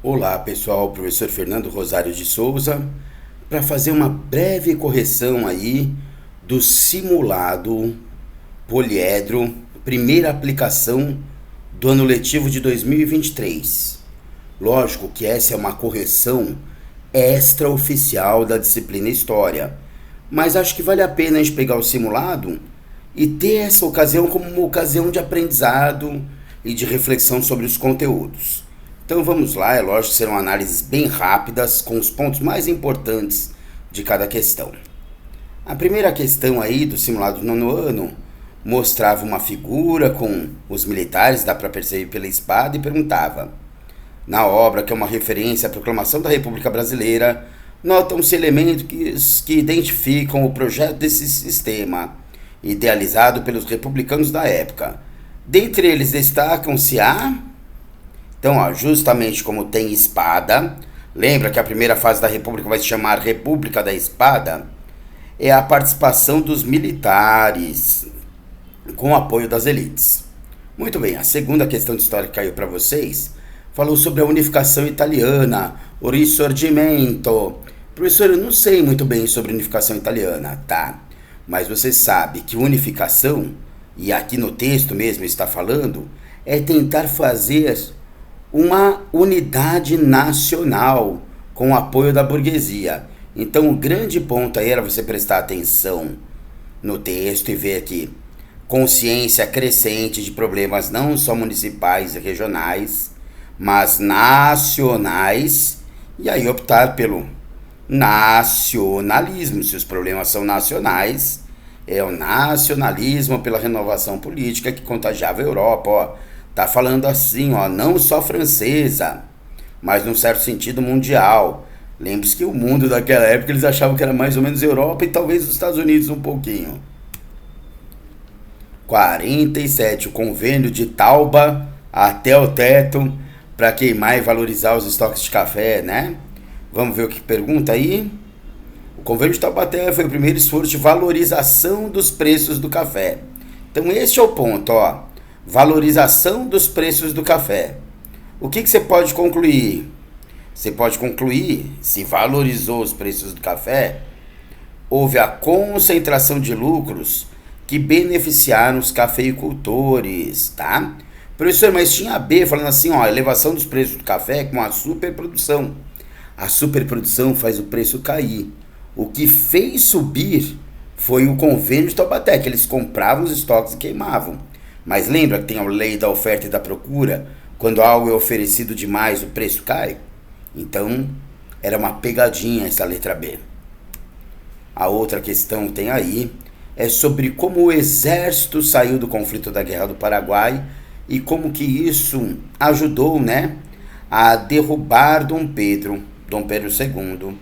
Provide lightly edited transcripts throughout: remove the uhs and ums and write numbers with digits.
Olá pessoal, professor Fernando Rosário de Souza, para fazer uma breve correção aí do simulado poliedro, primeira aplicação do ano letivo de 2023. Lógico que essa é uma correção extraoficial da disciplina História, mas acho que vale a pena a gente pegar o simulado e ter essa ocasião como uma ocasião de aprendizado e de reflexão sobre os conteúdos. Então vamos lá, é lógico que serão análises bem rápidas com os pontos mais importantes de cada questão. A primeira questão aí do simulado do nono ano mostrava uma figura com os militares, dá para perceber pela espada, e perguntava: na obra, que é uma referência à proclamação da República Brasileira, notam-se elementos que identificam o projeto desse sistema, idealizado pelos republicanos da época. Dentre eles destacam-se a... Então, ó, justamente como tem espada, lembra que a primeira fase da República vai se chamar República da Espada? É a participação dos militares com o apoio das elites. Muito bem, a segunda questão de história que caiu para vocês falou sobre a unificação italiana, o Risorgimento. Professor, eu não sei muito bem sobre unificação italiana, tá? Mas você sabe que unificação, e aqui no texto mesmo está falando, é tentar fazer uma unidade nacional com o apoio da burguesia. Então o grande ponto aí era você prestar atenção no texto e ver aqui consciência crescente de problemas não só municipais e regionais, mas nacionais, e aí optar pelo nacionalismo. Se os problemas são nacionais, é o nacionalismo pela renovação política que contagiava a Europa, ó. Tá falando assim, ó, não só francesa, mas num certo sentido mundial. Lembre-se que o mundo daquela época eles achavam que era mais ou menos Europa e talvez os Estados Unidos um pouquinho. 47, o convênio de Tauba até o teto para queimar e valorizar os estoques de café, né? Vamos ver o que pergunta aí. O convênio de Taubaté foi o primeiro esforço de valorização dos preços do café. Então este é o ponto, ó. Valorização dos preços do café. O que você pode concluir? Você pode concluir, se valorizou os preços do café, houve a concentração de lucros que beneficiaram os cafeicultores, tá? Professor, mas tinha a B falando assim, ó, elevação dos preços do café com a superprodução. A superprodução faz o preço cair. O que fez subir foi o convênio de Taubaté, que eles compravam os estoques e queimavam. Mas lembra que tem a lei da oferta e da procura? Quando algo é oferecido demais, o preço cai? Então, era uma pegadinha essa letra B. A outra questão que tem aí é sobre como o exército saiu do conflito da Guerra do Paraguai e como que isso ajudou, né, a derrubar Dom Pedro II.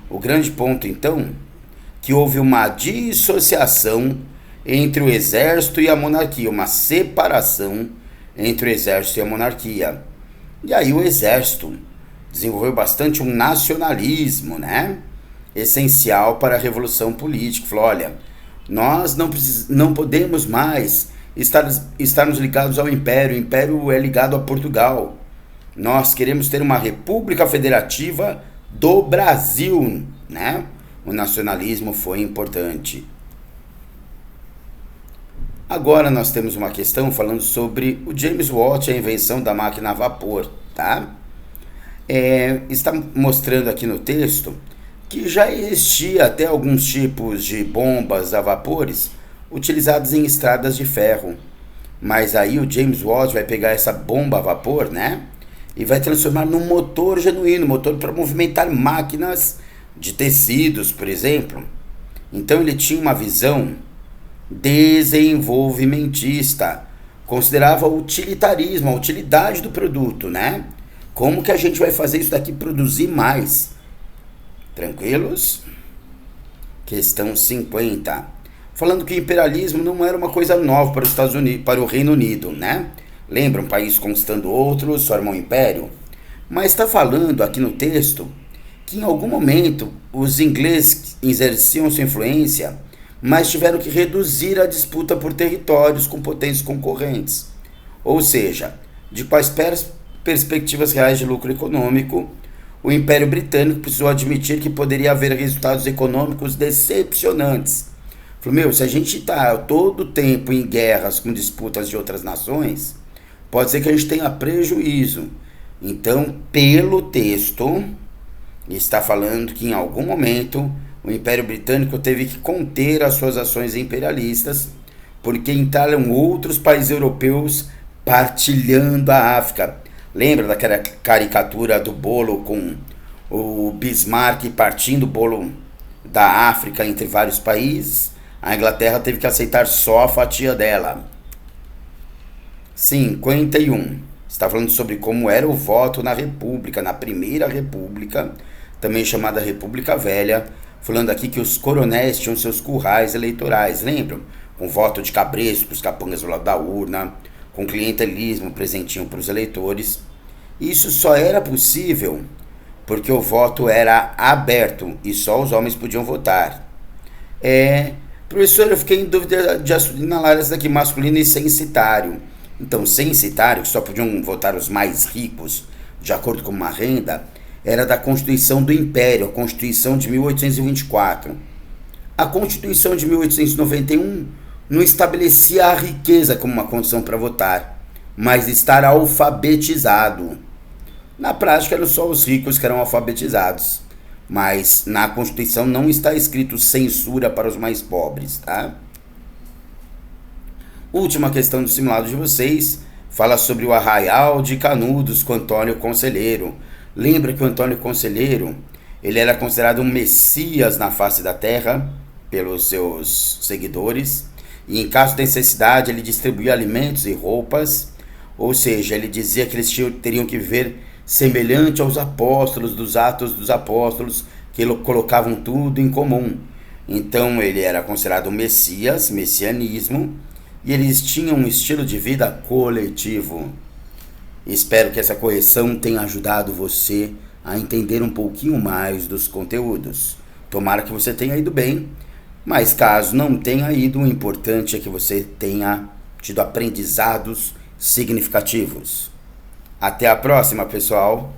O grande ponto, então, que houve uma dissociação entre o exército e a monarquia, uma separação entre o exército e a monarquia. E aí o exército desenvolveu bastante um nacionalismo, né? Essencial para a revolução política. Falou, olha, nós não podemos mais estarmos ligados ao Império. O Império é ligado a Portugal. Nós queremos ter uma república federativa do Brasil, né? O nacionalismo foi importante. Agora nós temos uma questão falando sobre o James Watt, a invenção da máquina a vapor, tá? Está mostrando aqui no texto que já existia até alguns tipos de bombas a vapores utilizadas em estradas de ferro. Mas aí o James Watt vai pegar essa bomba a vapor, né? E vai transformar num motor genuíno, motor para movimentar máquinas de tecidos, por exemplo. Então ele tinha uma visão desenvolvimentista, considerava o utilitarismo, a utilidade do produto, né? Como que a gente vai fazer isso daqui produzir mais? Tranquilos? Questão 50. Falando que o imperialismo não era uma coisa nova para os Estados Unidos, para o Reino Unido, né? Lembra, um país conquistando outros, formam um império? Mas está falando aqui no texto que em algum momento os ingleses exerciam sua influência, mas tiveram que reduzir a disputa por territórios com potências concorrentes. Ou seja, de quais perspectivas reais de lucro econômico, o Império Britânico precisou admitir que poderia haver resultados econômicos decepcionantes. Falou, meu, se a gente está todo tempo em guerras com disputas de outras nações, pode ser que a gente tenha prejuízo. Então, pelo texto, está falando que em algum momento o Império Britânico teve que conter as suas ações imperialistas, porque entraram outros países europeus partilhando a África. Lembra daquela caricatura do bolo com o Bismarck partindo o bolo da África entre vários países? A Inglaterra teve que aceitar só a fatia dela. 51. Está falando sobre como era o voto na República, na Primeira República, também chamada República Velha, falando aqui que os coronéis tinham seus currais eleitorais, lembram? Com voto de cabresto, os capangas do lado da urna, com clientelismo, presentinho para os eleitores. Isso só era possível porque o voto era aberto e só os homens podiam votar. Professor, eu fiquei em dúvida de assinalar essa daqui, masculino e censitário. Então, censitário, que só podiam votar os mais ricos, de acordo com uma renda, era da Constituição do Império, a Constituição de 1824. A Constituição de 1891 não estabelecia a riqueza como uma condição para votar, mas estar alfabetizado. Na prática, eram só os ricos que eram alfabetizados, mas na Constituição não está escrito censura para os mais pobres, tá? Última questão do simulado de vocês, fala sobre o Arraial de Canudos com Antônio Conselheiro. Lembra que o Antônio Conselheiro, ele era considerado um messias na face da terra pelos seus seguidores, e em caso de necessidade ele distribuía alimentos e roupas, ou seja, ele dizia que eles teriam que viver semelhante aos apóstolos, dos Atos dos Apóstolos, que colocavam tudo em comum. Então ele era considerado um messias, messianismo, e eles tinham um estilo de vida coletivo. Espero que essa correção tenha ajudado você a entender um pouquinho mais dos conteúdos. Tomara que você tenha ido bem, mas caso não tenha ido, o importante é que você tenha tido aprendizados significativos. Até a próxima, pessoal!